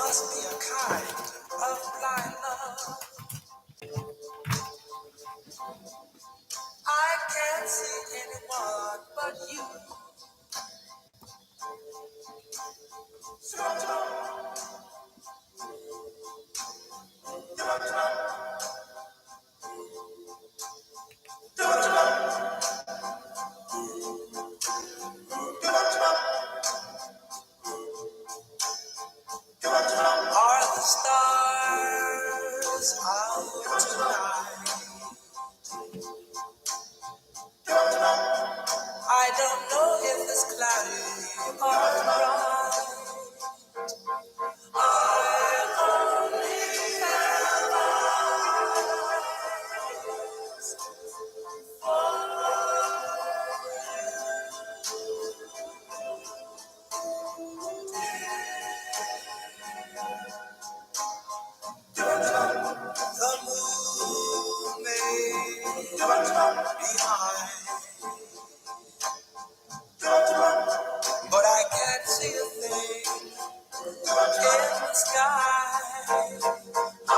must be a kind of blind love. I can't see anyone but you. Are the stars out tonight? I don't know if it's cloudy or bright. I only have eyes for the moon may be high, but I can't see a thing in the sky. I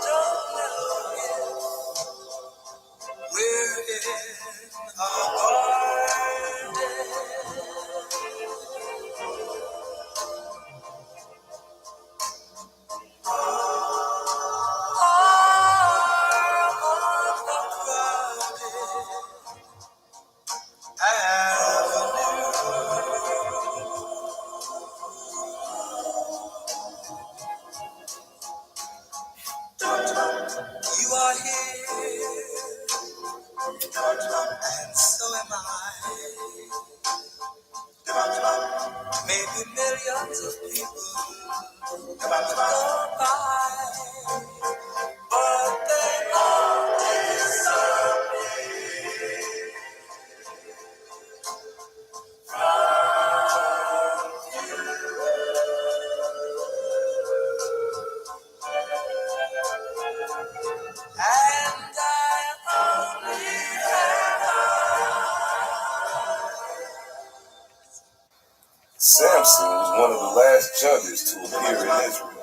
don't know if we're in a garden or on a crowded avenue. You are here, and so am I. Maybe millions of people go by, but they all and I only Samson was one of the last judges to appear in Israel.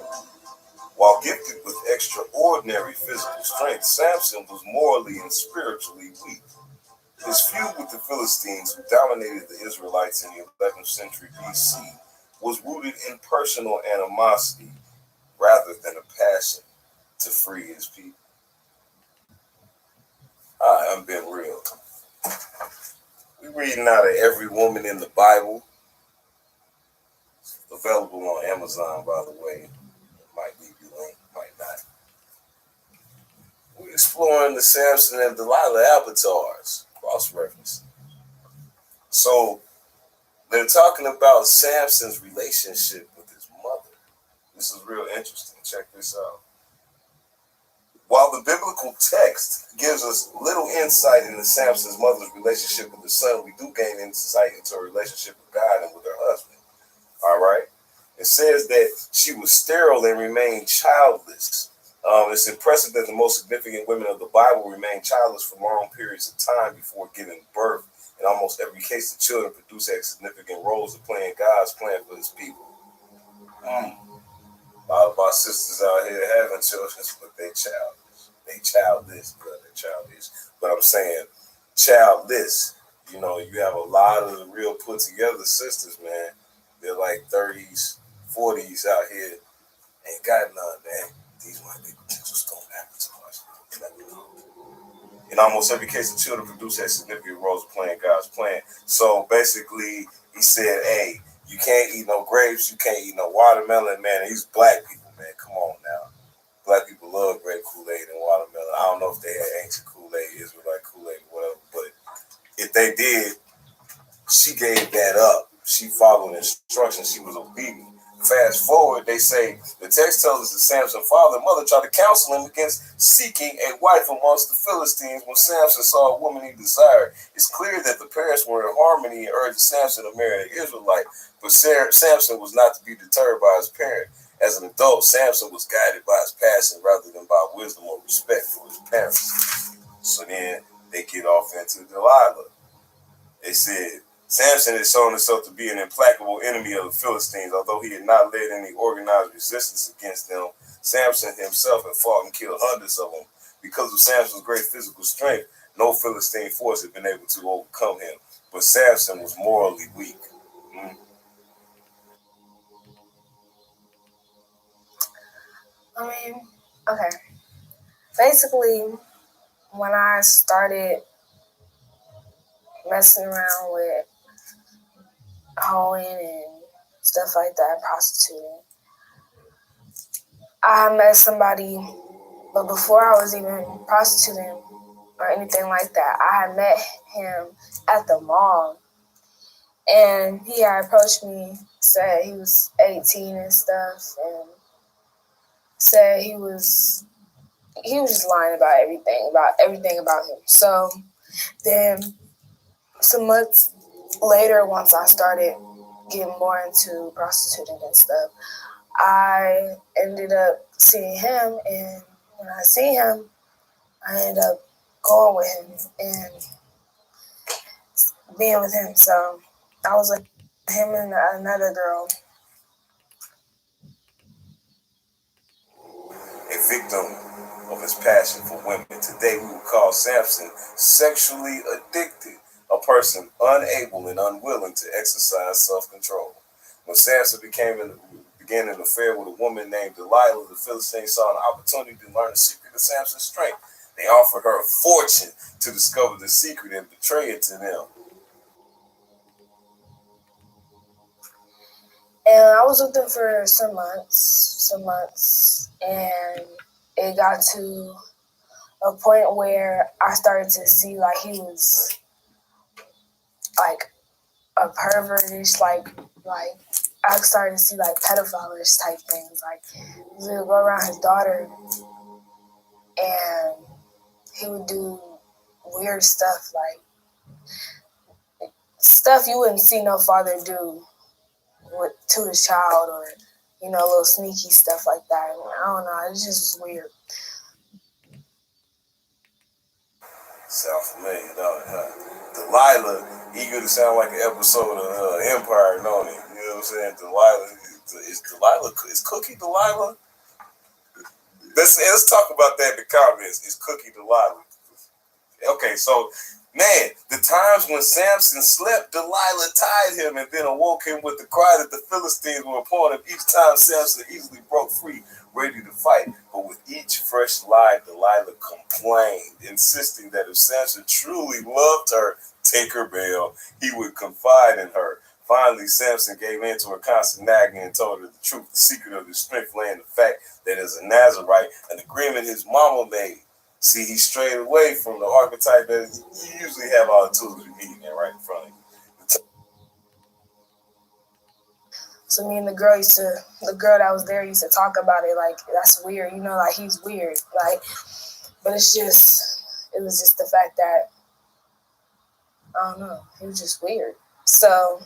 While gifted with extraordinary physical strength, Samson was morally and spiritually weak. His feud with the Philistines, who dominated the Israelites in the 11th century BC, was rooted in personal animosity rather than a passion to free his people. Hi, I'm Ben Real. We're reading out of Every Woman in the Bible. Available on Amazon, by the way. Might leave you a link, might not. We're exploring the Samson and Delilah avatars, cross-referencing. So they're talking about Samson's relationship with his mother. This is real interesting. Check this out. While the biblical text gives us little insight into Samson's mother's relationship with his son, we do gain insight into her relationship with God and with her husband. All right. It says that she was sterile and remained childless. It's impressive that the most significant women of the Bible remained childless for long periods of time before giving birth. In almost every case, the children produce had significant roles of playing God's plan for his people. A lot of our sisters out here having children, but they childless. They childless, but they're childish. But I'm saying childless. You know, you have a lot of the real put together sisters, man. They're like 30s, 40s out here. Ain't got none, man. These might be potential stone avatars. Let me know. In almost every case, the children produced had significant roles playing God's plan. So basically, he said, hey, you can't eat no grapes, you can't eat no watermelon, man. And these black people, man, come on now. Black people love grape Kool-Aid and watermelon. I don't know if they had ancient Kool-Aid, Israelite Kool-Aid, or whatever, but if they did, she gave that up. She followed instructions. She was obedient. Fast forward, they say the text tells us that Samson's father and mother tried to counsel him against seeking a wife amongst the Philistines when Samson saw a woman he desired. It's clear that the parents were in harmony and urged Samson to marry an Israelite, but Samson was not to be deterred by his parent. As an adult, Samson was guided by his passion rather than by wisdom or respect for his parents. So then they get off into Delilah. They said, Samson had shown himself to be an implacable enemy of the Philistines. Although he had not led any organized resistance against them, Samson himself had fought and killed hundreds of them. Because of Samson's great physical strength, no Philistine force had been able to overcome him. But Samson was morally weak. I mean, okay. Basically, when I started messing around with hoeing and stuff like that, prostituting, I met somebody, but before I was even prostituting or anything like that, I had met him at the mall. And he had approached me, said he was 18 and stuff, and said he was just lying about everything about him. So then some months later, once I started getting more into prostituting and stuff, I ended up seeing him, and when I see him, I ended up going with him and being with him. So I was with him and another girl. A victim of his passion for women. Today we would call Samson sexually addicted, a person unable and unwilling to exercise self-control. When Samson began an affair with a woman named Delilah, the Philistines saw an opportunity to learn the secret of Samson's strength. They offered her a fortune to discover the secret and betray it to them. And I was with him for some months, and it got to a point where I started to see like he was like a pervertish, like I started to see like pedophile-ish type things. Like he would go around his daughter, and he would do weird stuff, like stuff you wouldn't see no father do to his child, or little sneaky stuff like that. I don't know. It just was weird. Sound familiar, don't it, huh? Delilah, eager to sound like an episode of Empire, don't it? You know what I'm saying? Delilah, is Cookie Delilah? Let's talk about that in the comments. Is Cookie Delilah? Okay, so, man, the times when Samson slept, Delilah tied him and then awoke him with the cry that the Philistines were upon him. Each time Samson easily broke free, ready to fight. But with each fresh lie, Delilah complained, insisting that if Samson truly loved her, take her bail, he would confide in her. Finally, Samson gave in to her constant nagging and told her the truth. The secret of his strength lay in the fact that as a Nazarite, an agreement his mama made. See, he strayed away from the archetype that you usually have all the tools you need right in front of you. So me and the girl that was there used to talk about it like, that's weird, like he's weird. Like, but it was just the fact that, I don't know, he was just weird. So.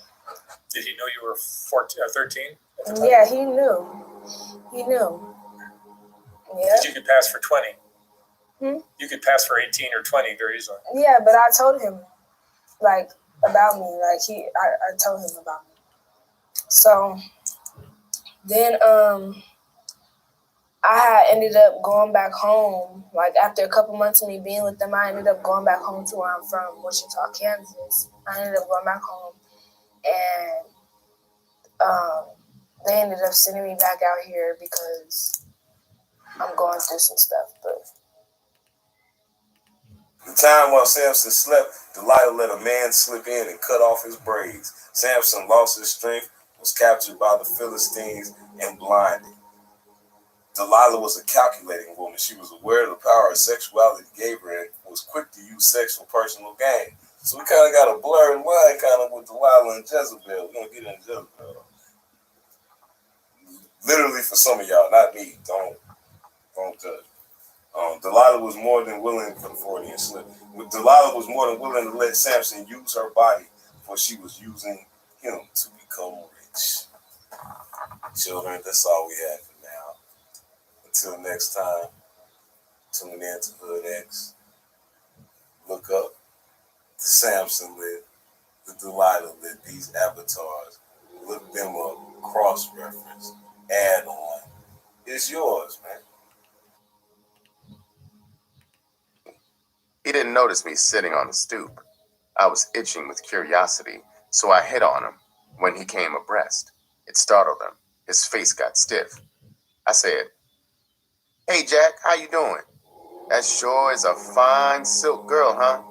Did he know you were 14 or 13 at the time? Yeah, he knew. Yeah. Because you could pass for 20. You could pass for 18 or 20 very easily. Yeah, but I told him, like, about me. Like, I told him about me. So, then, I had ended up going back home. Like, after a couple months of me being with them, I ended up going back home to where I'm from, Wichita, Kansas. I ended up going back home, and they ended up sending me back out here because I'm going through some stuff, but... The time while Samson slept, Delilah let a man slip in and cut off his braids. Samson lost his strength, was captured by the Philistines, and blinded. Delilah was a calculating woman. She was aware of the power of sexuality gave her and was quick to use sex for personal gain. So we kind of got a blurred line kind of with Delilah and Jezebel. We're going to get into Jezebel. Literally for some of y'all, not me. Don't judge. Delilah was more than willing for the Freudian slip. Delilah was more than willing to let Samson use her body, for she was using him to become rich. Children, that's all we have for now. Until next time, tune in to Hood X. Look up the Samson lit, the Delilah lit, these avatars. Look them up, cross-reference, add on. It's yours, man. He didn't notice me sitting on the stoop. I was itching with curiosity, so I hit on him when he came abreast. It startled him. His face got stiff. I said, "Hey, Jack, how you doing? That sure is a fine silk girl, huh?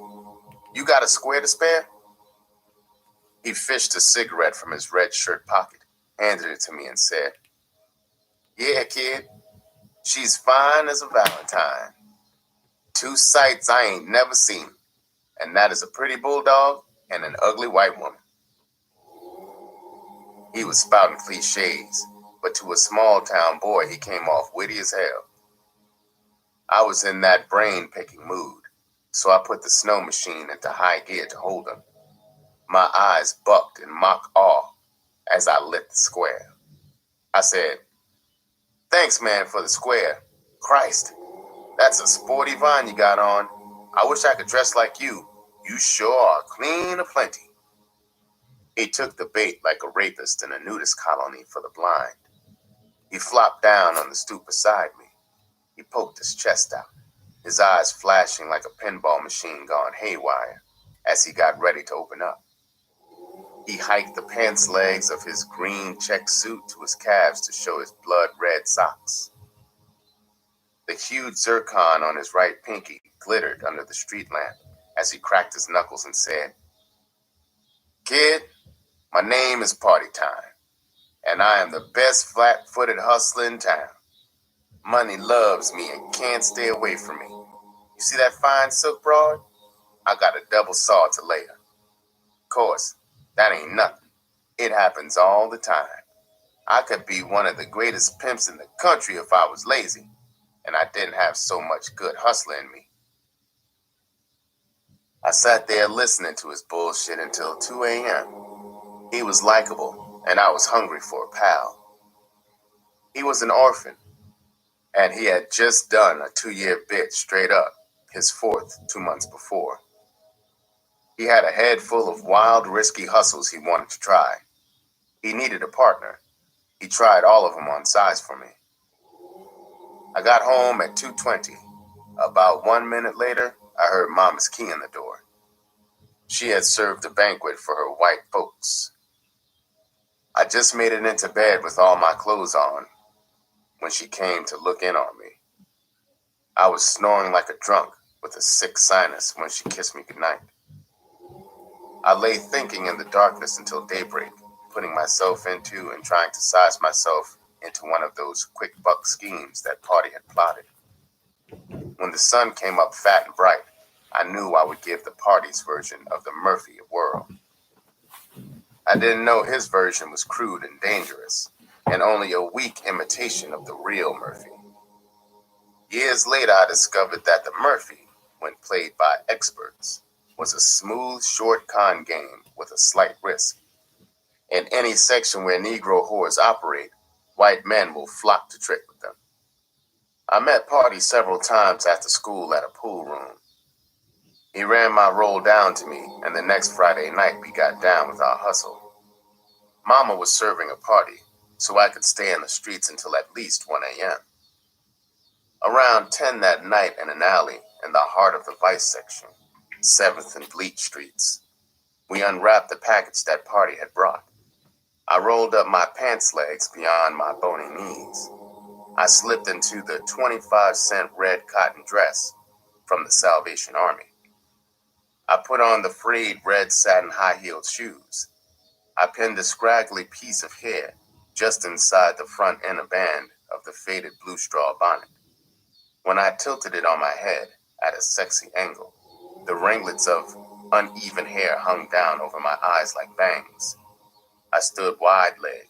You got a square to spare?" He fished a cigarette from his red shirt pocket, handed it to me, and said, "Yeah, kid, she's fine as a Valentine. Two sights I ain't never seen, and that is a pretty bulldog and an ugly white woman." He was spouting cliches, but to a small town boy, he came off witty as hell. I was in that brain-picking mood, so I put the snow machine into high gear to hold him. My eyes bucked in mock awe as I lit the square. I said, "Thanks, man, for the square. Christ, that's a sporty vine you got on. I wish I could dress like you. You sure are clean aplenty." He took the bait like a rapist in a nudist colony for the blind. He flopped down on the stoop beside me. He poked his chest out, his eyes flashing like a pinball machine gone haywire as he got ready to open up. He hiked the pants legs of his green check suit to his calves to show his blood-red socks. The huge zircon on his right pinky glittered under the street lamp as he cracked his knuckles and said, "Kid, my name is Party Time, and I am the best flat-footed hustler in town. Money loves me and can't stay away from me. You see that fine silk broad? I got a double saw to lay her. Of course, that ain't nothing. It happens all the time. I could be one of the greatest pimps in the country if I was lazy, and I didn't have so much good hustler in me." I sat there listening to his bullshit until 2 a.m. He was likable, and I was hungry for a pal. He was an orphan, and he had just done a 2-year bid straight up, his fourth 2 months before. He had a head full of wild, risky hustles he wanted to try. He needed a partner. He tried all of them on size for me. I got home at 2:20. About 1 minute later, I heard Mama's key in the door. She had served a banquet for her white folks. I just made it into bed with all my clothes on when she came to look in on me. I was snoring like a drunk with a sick sinus when she kissed me goodnight. I lay thinking in the darkness until daybreak, putting myself into and trying to size myself into one of those quick buck schemes that Party had plotted. When the sun came up fat and bright, I knew I would give the Party's version of the Murphy a whirl. I didn't know his version was crude and dangerous, and only a weak imitation of the real Murphy. Years later, I discovered that the Murphy, when played by experts, was a smooth, short con game with a slight risk. In any section where Negro whores operate, white men will flock to trick with them. I met Party several times after school at a pool room. He ran my roll down to me, and the next Friday night we got down with our hustle. Mama was serving a party, so I could stay in the streets until at least 1 a.m. Around 10 that night in an alley in the heart of the Vice section, 7th and Bleach Streets, we unwrapped the package that Party had brought. I rolled up my pants legs beyond my bony knees. I slipped into the 25-cent red cotton dress from the Salvation Army. I put on the frayed red satin high-heeled shoes. I pinned a scraggly piece of hair just inside the front inner band of the faded blue straw bonnet. When I tilted it on my head at a sexy angle, the ringlets of uneven hair hung down over my eyes like bangs. I stood wide-legged,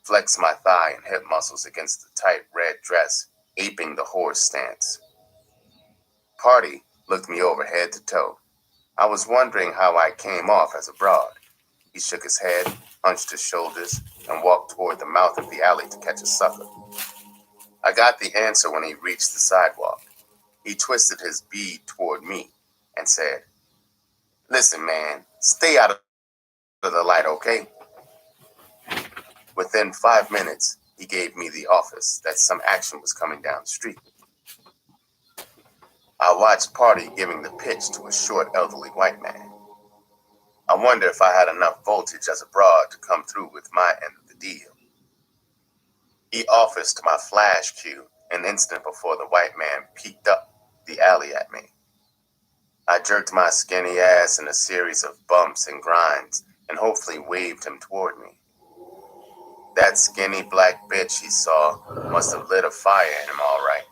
flexed my thigh and hip muscles against the tight red dress, aping the horse stance. Party looked me over head to toe. I was wondering how I came off as a broad. He shook his head, hunched his shoulders, and walked toward the mouth of the alley to catch a sucker. I got the answer when he reached the sidewalk. He twisted his bead toward me and said, "Listen, man, stay out of the light, okay?" Within 5 minutes, he gave me the office that some action was coming down the street. I watched Party giving the pitch to a short, elderly white man. I wonder if I had enough voltage as a broad to come through with my end of the deal. He officed my flash cue an instant before the white man peeked up the alley at me. I jerked my skinny ass in a series of bumps and grinds and hopefully waved him toward me. That skinny black bitch he saw must have lit a fire in him all right.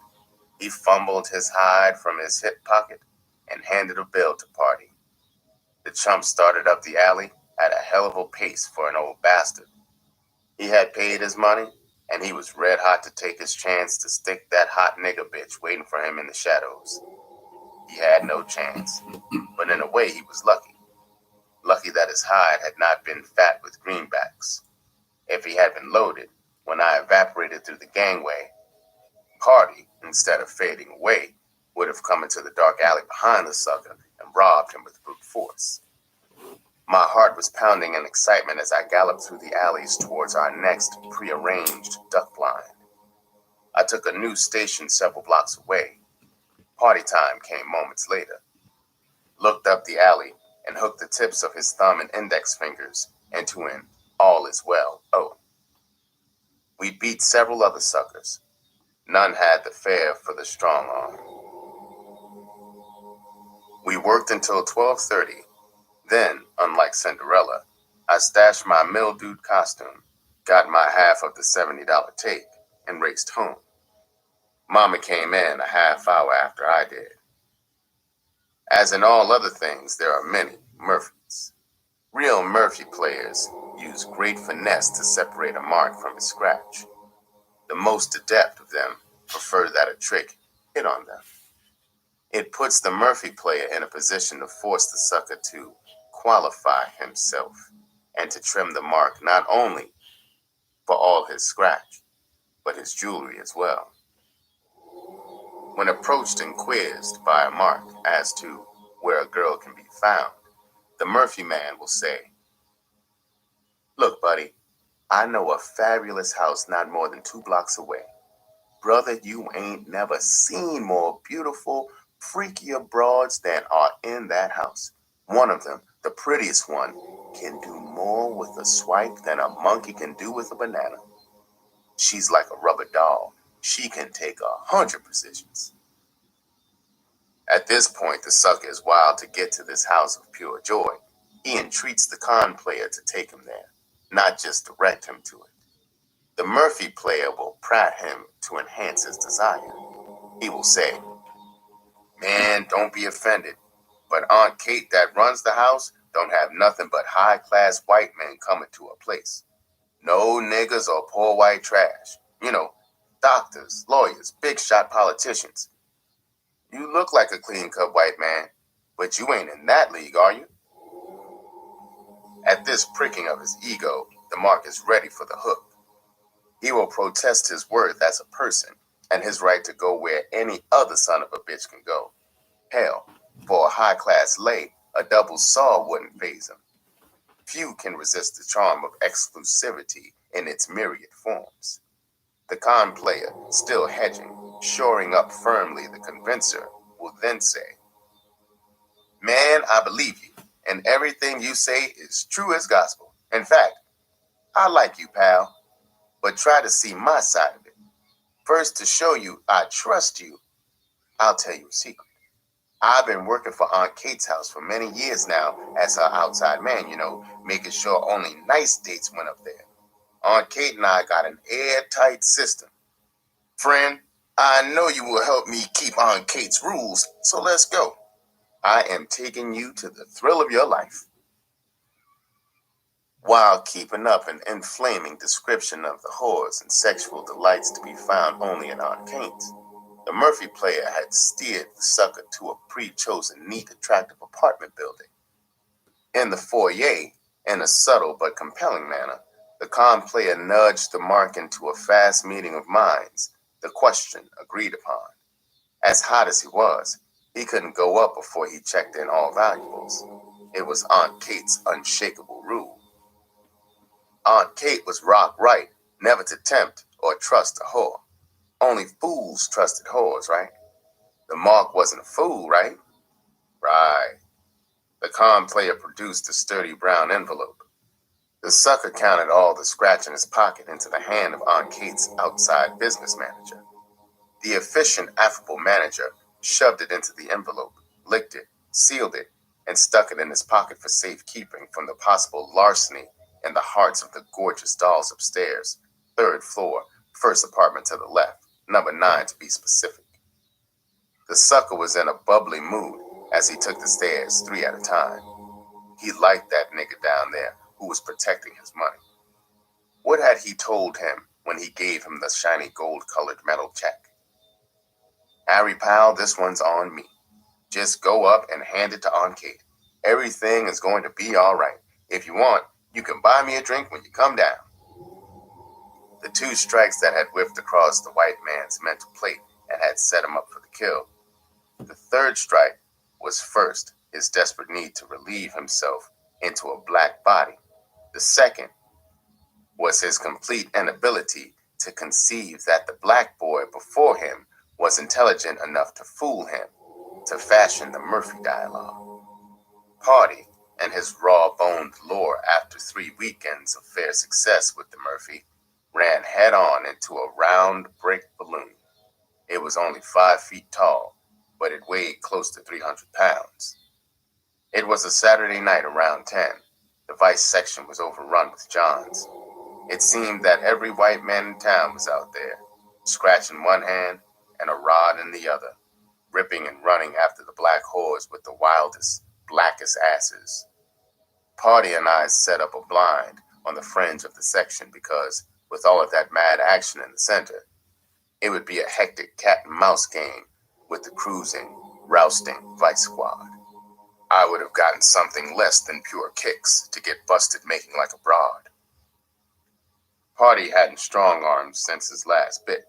He fumbled his hide from his hip pocket and handed a bill to Party. The chump started up the alley at a hell of a pace for an old bastard. He had paid his money, and he was red hot to take his chance to stick that hot nigger bitch waiting for him in the shadows. He had no chance, but in a way he was lucky. Lucky that his hide had not been fat with greenbacks. If he had been loaded, when I evaporated through the gangway, Party, instead of fading away, would have come into the dark alley behind the sucker and robbed him with brute force. My heart was pounding in excitement as I galloped through the alleys towards our next prearranged duck blind. I took a new station several blocks away. Party time came moments later. Looked up the alley and hooked the tips of his thumb and index fingers into an all is well oh. We beat several other suckers. None had the fare for the strong arm. We worked until 12:30. Then, unlike Cinderella, I stashed my mildewed costume, got my half of the $70 take, and raced home. Mama came in a half hour after I did. As in all other things, there are many Murphys. Real Murphy players use great finesse to separate a mark from a scratch. The most adept of them prefer that a trick hit on them. It puts the Murphy player in a position to force the sucker to qualify himself and to trim the mark not only for all his scratch, but his jewelry as well. When approached and quizzed by a mark as to where a girl can be found, the Murphy man will say, "Look, buddy, I know a fabulous house not more than 2 blocks away. Brother, you ain't never seen more beautiful, freakier broads than are in that house. One of them, the prettiest one, can do more with a swipe than a monkey can do with a banana. She's like a rubber doll. She can take 100 positions." At this point, the sucker is wild to get to this house of pure joy. He entreats the con player to take him there, not just direct him to it. The Murphy player will prat him to enhance his desire. He will say, "Man, don't be offended, but Aunt Kate that runs the house don't have nothing but high-class white men coming to her place. No niggers or poor white trash. You know, doctors, lawyers, big-shot politicians. You look like a clean-cut white man, but you ain't in that league, are you?" At this pricking of his ego, the mark is ready for the hook. He will protest his worth as a person and his right to go where any other son of a bitch can go. Hell, for a high-class lay, a double saw wouldn't faze him. Few can resist the charm of exclusivity in its myriad forms. The con player, still hedging, shoring up firmly the convincer, will then say, "Man, I believe you, and everything you say is true as gospel. In fact, I like you, pal, but try to see my side of it. First, to show you I trust you, I'll tell you a secret. I've been working for Aunt Kate's house for many years now as her outside man, making sure only nice dates went up there. Aunt Kate and I got an airtight system. Friend, I know you will help me keep Aunt Kate's rules, so let's go. I am taking you to the thrill of your life." while keeping up an inflaming description of the horrors and sexual delights to be found only in Aunt Kate's. The Murphy player had steered the sucker to a pre-chosen, neat, attractive apartment building. In the foyer, in a subtle but compelling manner, the con player nudged the mark into a fast meeting of minds, the question agreed upon. As hot as he was, he couldn't go up before he checked in all valuables. It was Aunt Kate's unshakable rule. Aunt Kate was rock right, never to tempt or trust a whore. Only fools trusted whores, right? The mark wasn't a fool, right? Right. The con player produced a sturdy brown envelope. The sucker counted all the scratch in his pocket into the hand of Aunt Kate's outside business manager. The efficient, affable manager shoved it into the envelope, licked it, sealed it, and stuck it in his pocket for safekeeping from the possible larceny in the hearts of the gorgeous dolls upstairs, 3rd floor, first apartment to the left, number 9 to be specific. The sucker was in a bubbly mood as he took the stairs 3 at a time. He liked that nigga down there who was protecting his money. What had he told him when he gave him the shiny gold-colored metal check? Harry pal, this one's on me. Just go up and hand it to Aunt Kate. Everything is going to be all right. If you want, you can buy me a drink when you come down. The 2 strikes that had whiffed across the white man's mental plate and had set him up for the kill. The 3rd strike was first his desperate need to relieve himself into a black body. The 2nd was his complete inability to conceive that the black boy before him was intelligent enough to fool him, to fashion the Murphy dialogue. Party and his raw-boned lore after 3 weekends of fair success with the Murphy ran head-on into a round brick balloon. It was only 5 feet tall, but it weighed close to 300 pounds. It was a Saturday night around 10. The vice section was overrun with Johns. It seemed that every white man in town was out there, scratch in one hand and a rod in the other, ripping and running after the black whores with the wildest, blackest asses. Party and I set up a blind on the fringe of the section because, with all of that mad action in the center, it would be a hectic cat and mouse game with the cruising, rousting vice squad. I would have gotten something less than pure kicks to get busted making like a broad. Party hadn't strong-armed since his last bit.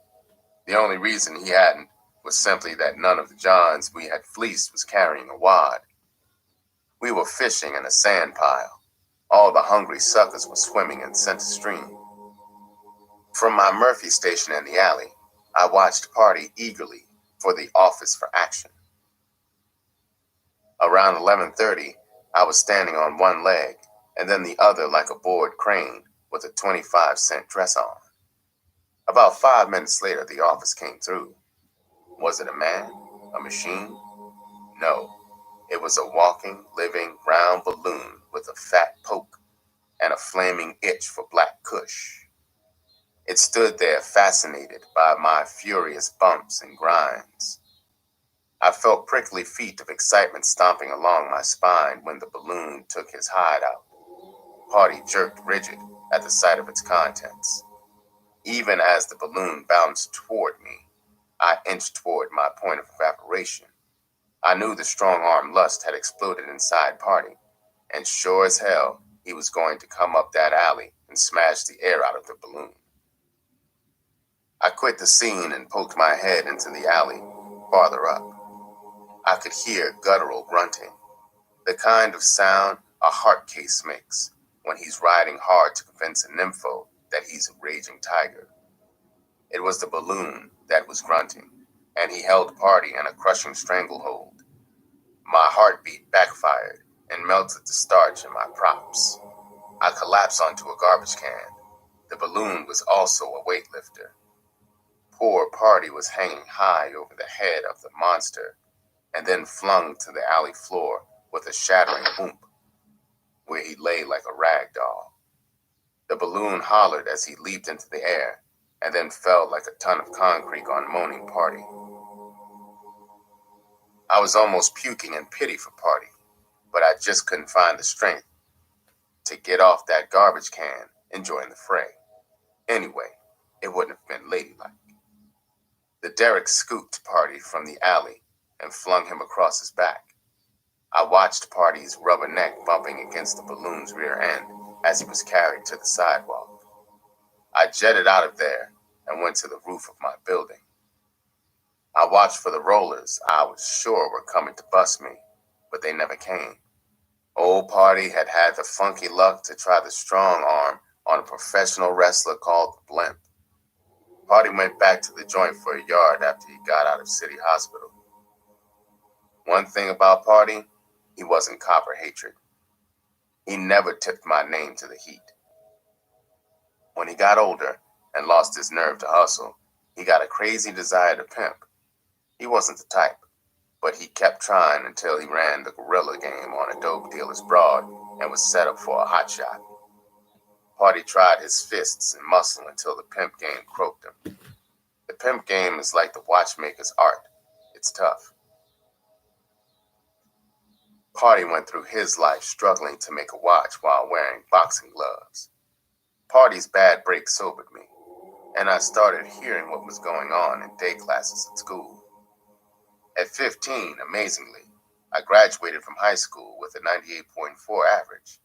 The only reason he hadn't was simply that none of the Johns we had fleeced was carrying a wad. We were fishing in a sand pile. All the hungry suckers were swimming in center stream. From my Murphy station in the alley, I watched Party eagerly for the office for action. Around 11:30, I was standing on one leg and then the other like a bored crane with a 25-cent dress on. About 5 minutes later, the office came through. Was it a man? A machine? No. It was a walking, living, round balloon with a fat poke and a flaming itch for black kush. It stood there fascinated by my furious bumps and grinds. I felt prickly feet of excitement stomping along my spine when the balloon took his hide out. Party jerked rigid at the sight of its contents. Even as the balloon bounced toward me, I inched toward my point of evaporation. I knew the strong-arm lust had exploded inside Party, and sure as hell, he was going to come up that alley and smash the air out of the balloon. I quit the scene and poked my head into the alley, farther up. I could hear guttural grunting, the kind of sound a heart case makes when he's riding hard to convince a nympho that he's a raging tiger. It was the balloon that was grunting, and he held Party in a crushing stranglehold. My heartbeat backfired and melted the starch in my props. I collapsed onto a garbage can. The balloon was also a weightlifter. Poor Party was hanging high over the head of the monster and then flung to the alley floor with a shattering boom, where he lay like a rag doll. The balloon hollered as he leaped into the air and then fell like a ton of concrete on moaning Party. I was almost puking in pity for Party, but I just couldn't find the strength to get off that garbage can and join the fray. Anyway, it wouldn't have been ladylike. The Derek scooped Party from the alley and flung him across his back. I watched Party's rubber neck bumping against the balloon's rear end as he was carried to the sidewalk. I jetted out of there and went to the roof of my building. I watched for the rollers I was sure were coming to bust me, but they never came. Old Party had had the funky luck to try the strong arm on a professional wrestler called the Blimp. Party went back to the joint for a yard after he got out of City Hospital. One thing about Party, he wasn't copper hatred. He never tipped my name to the heat. When he got older and lost his nerve to hustle, he got a crazy desire to pimp. He wasn't the type, but he kept trying until he ran the guerrilla game on a dope dealer's broad and was set up for a hotshot. Party tried his fists and muscle until the pimp game croaked him. The pimp game is like the watchmaker's art. It's tough. Party went through his life struggling to make a watch while wearing boxing gloves. Party's bad break sobered me, and I started hearing what was going on in day classes at school. At 15, amazingly, I graduated from high school with a 98.4 average.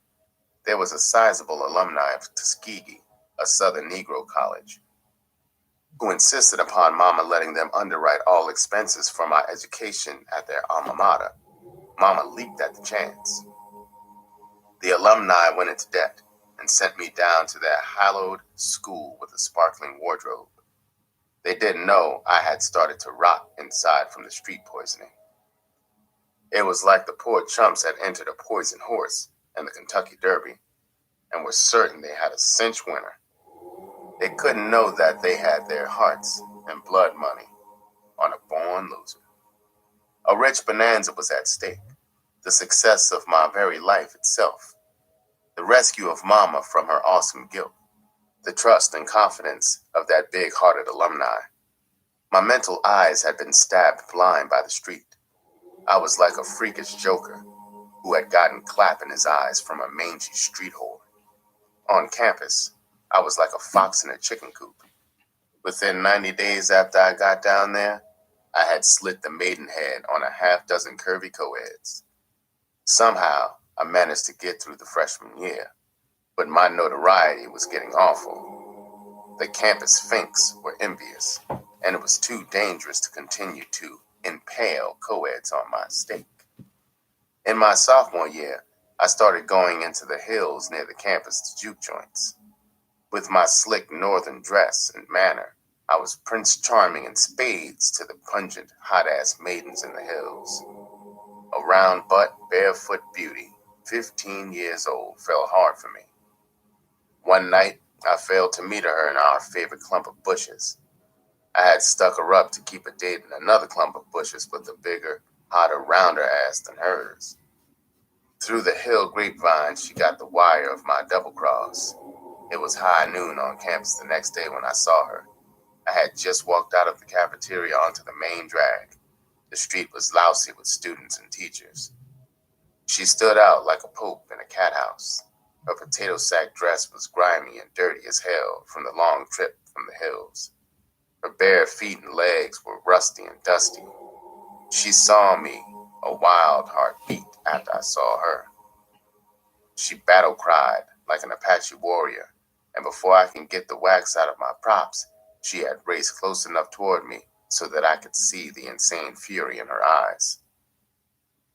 There was a sizable alumni of Tuskegee, a Southern Negro college, who insisted upon Mama letting them underwrite all expenses for my education at their alma mater. Mama leaped at the chance. The alumni went into debt and sent me down to their hallowed school with a sparkling wardrobe. They didn't know I had started to rot inside from the street poisoning. It was like the poor chumps had entered a poison horse in the Kentucky Derby and were certain they had a cinch winner. They couldn't know that they had their hearts and blood money on a born loser. A rich bonanza was at stake, the success of my very life itself, the rescue of Mama from her awesome guilt, the trust and confidence of that big-hearted alumni. My mental eyes had been stabbed blind by the street. I was like a freakish joker who had gotten clap in his eyes from a mangy street whore. On campus, I was like a fox in a chicken coop. Within 90 days after I got down there, I had slit the maidenhead on a half-dozen curvy co-eds. Somehow, I managed to get through the freshman year, but my notoriety was getting awful. The campus finks were envious, and it was too dangerous to continue to impale co-eds on my stake. In my sophomore year, I started going into the hills near the campus to juke joints. With my slick northern dress and manner, I was Prince Charming in spades to the pungent, hot-ass maidens in the hills. A round butt, barefoot beauty, 15 years old, fell hard for me. One night, I failed to meet her in our favorite clump of bushes. I had stuck her up to keep a date in another clump of bushes with a bigger, hotter, rounder ass than hers. Through the hill grapevine, she got the wire of my double cross. It was high noon on campus the next day when I saw her. I had just walked out of the cafeteria onto the main drag. The street was lousy with students and teachers. She stood out like a pope in a cat house. Her potato sack dress was grimy and dirty as hell from the long trip from the hills. Her bare feet and legs were rusty and dusty. She saw me, a wild heart beat after I saw her. She battle cried like an Apache warrior, and before I can get the wax out of my props, she had raced close enough toward me so that I could see the insane fury in her eyes.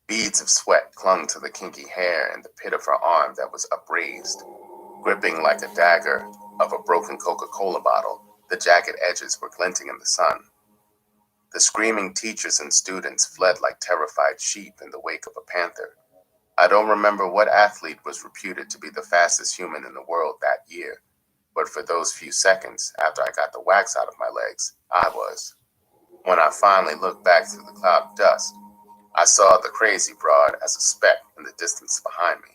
Beads of sweat clung to the kinky hair and the pit of her arm that was upraised. Gripping like a dagger of a broken Coca-Cola bottle, the jagged edges were glinting in the sun. The screaming teachers and students fled like terrified sheep in the wake of a panther. I don't remember what athlete was reputed to be the fastest human in the world that year, but for those few seconds after I got the wax out of my legs, I was. When I finally looked back through the cloud of dust, I saw the crazy broad as a speck in the distance behind me.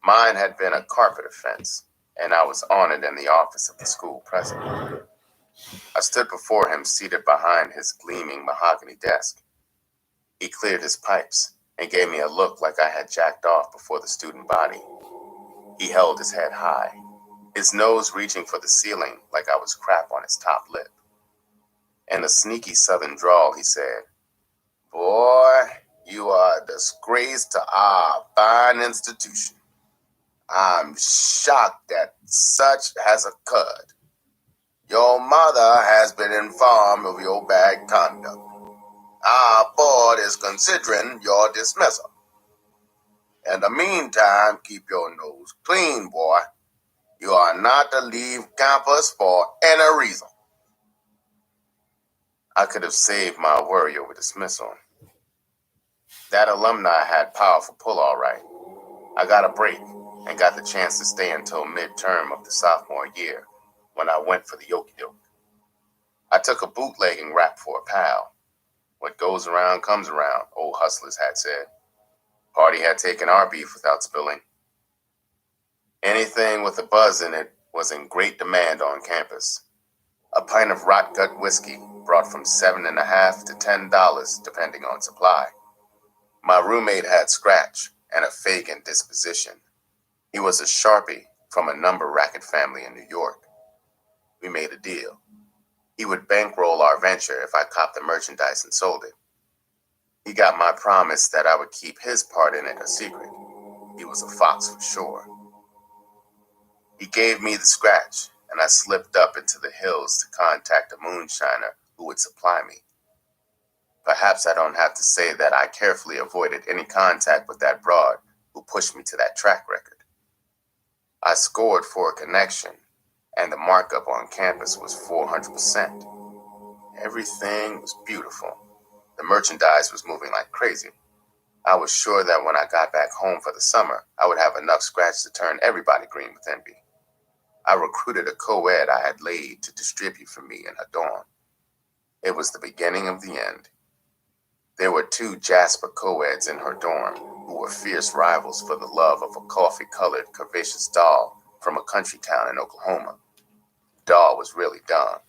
Mine had been a carpet offense, and I was on it in the office of the school president. I stood before him seated behind his gleaming mahogany desk. He cleared his pipes and gave me a look like I had jacked off before the student body. He held his head high, his nose reaching for the ceiling like I was crap on his top lip. In a sneaky southern drawl, he said, "Boy, you are a disgrace to our fine institution. I'm shocked that such has occurred. Your mother has been informed of your bad conduct. Our board is considering your dismissal. In the meantime, keep your nose clean, boy. You are not to leave campus for any reason." I could have saved my worry over dismissal. That alumni had powerful pull, all right. I got a break and got the chance to stay until midterm of the sophomore year when I went for the yoke-yoke. I took a bootlegging rap for a pal. What goes around comes around, old hustlers had said. Party had taken our beef without spilling. Anything with a buzz in it was in great demand on campus. A pint of rot gut whiskey brought from $7.50 to $10 depending on supply. My roommate had scratch and a Fagin disposition. He was a Sharpie from a number racket family in New York. We made a deal. He would bankroll our venture if I copped the merchandise and sold it. He got my promise that I would keep his part in it a secret. He was a fox for sure. He gave me the scratch, and I slipped up into the hills to contact a moonshiner who would supply me. Perhaps I don't have to say that I carefully avoided any contact with that broad who pushed me to that track record. I scored for a connection, and the markup on campus was 400%. Everything was beautiful. The merchandise was moving like crazy. I was sure that when I got back home for the summer, I would have enough scratch to turn everybody green with envy. I recruited a co-ed I had laid to distribute for me in her dorm. It was the beginning of the end. There were 2 Jasper co-eds in her dorm who were fierce rivals for the love of a coffee-colored, curvaceous doll from a country town in Oklahoma. The doll was really dumb.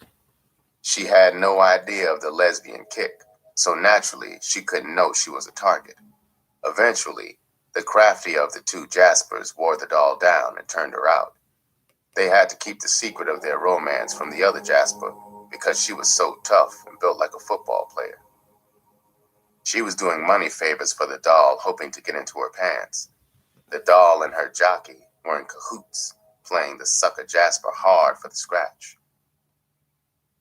She had no idea of the lesbian kick, so naturally she couldn't know she was a target. Eventually, the crafty of the 2 Jaspers wore the doll down and turned her out. They had to keep the secret of their romance from the other Jasper because she was so tough and built like a football player. She was doing money favors for the doll, hoping to get into her pants. The doll and her jockey were in cahoots, playing the sucker Jasper hard for the scratch.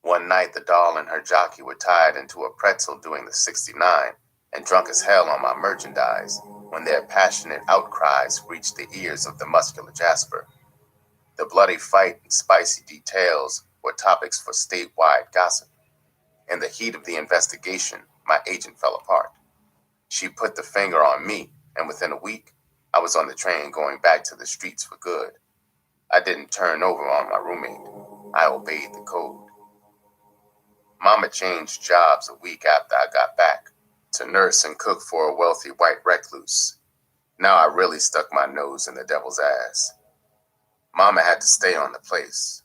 One night, the doll and her jockey were tied into a pretzel doing the 69 and drunk as hell on my merchandise when their passionate outcries reached the ears of the muscular Jasper. The bloody fight and spicy details were topics for statewide gossip. In the heat of the investigation, my agent fell apart. She put the finger on me, and within a week, I was on the train going back to the streets for good. I didn't turn over on my roommate. I obeyed the code. Mama changed jobs a week after I got back to nurse and cook for a wealthy white recluse. Now I really stuck my nose in the devil's ass. Mama had to stay on the place.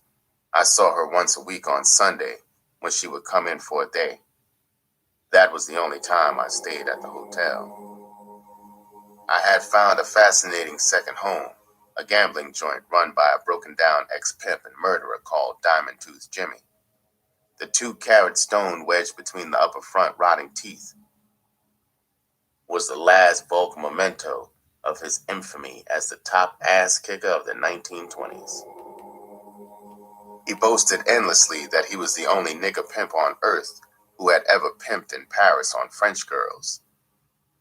I saw her once a week on Sunday when she would come in for a day. That was the only time I stayed at the hotel. I had found a fascinating second home, a gambling joint run by a broken-down ex-pimp and murderer called Diamond Tooth Jimmy. The 2-carat stone wedged between the upper front rotting teeth was the last bulk memento of his infamy as the top ass kicker of the 1920s. He boasted endlessly that he was the only nigger pimp on earth who had ever pimped in Paris on French girls.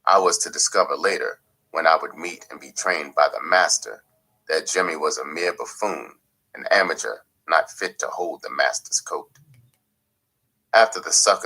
I was to discover later, when I would meet and be trained by the master, that Jimmy was a mere buffoon, an amateur not fit to hold the master's coat. After the sucker